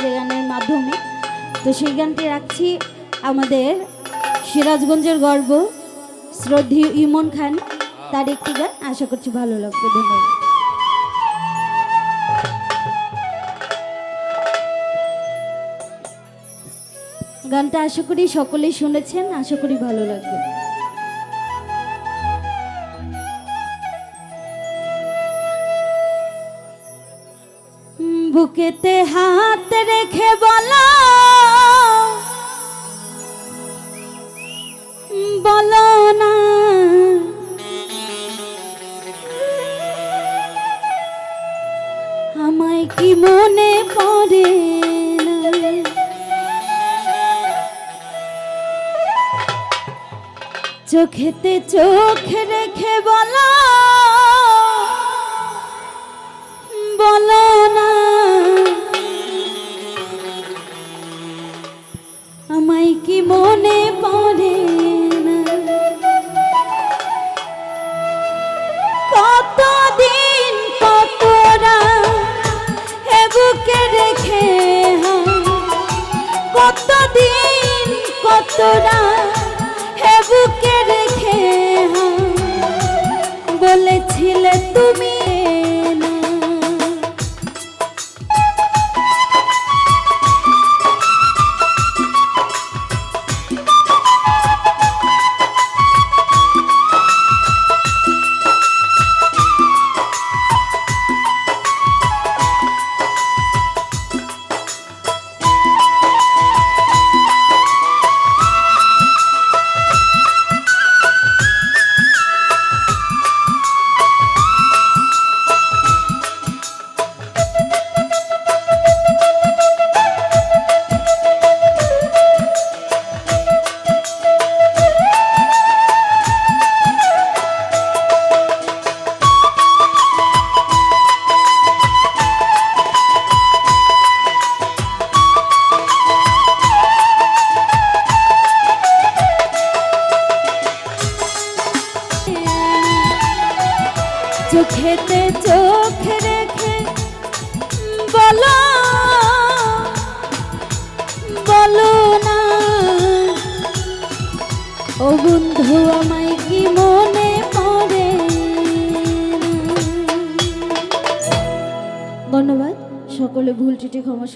যে গানের মাধ্যমে। তো সেই গানটি রাখছি আমাদের সিরাজগঞ্জের গর্ব শ্রদ্ধেয় ইমন খান, তার একটি গান, আশা করছি ভালো লাগবে। ধন্যবাদ। গানটা আশা করি সকলেই শুনেছেন, আশা করি ভালো লাগবে। বুকেতে হাত রেখে বলো, বলো না আমায় কি মনে পড়ে না, চোখেতে চোখ রেখে বলো, বলো না আমায় কি মনে পড়ে না, কতদিন কতরা হে বুকে রেখে, কতদিন কতরা হে বুকে রেখে বলেছিলে তুমি না। চোখেতে চোখ রেখে বলো, বলো না ও বন্ধু আমায় কি মনে পড়ে না। ধন্যবাদ, সকলে ভুল ত্রুটি ক্ষমা।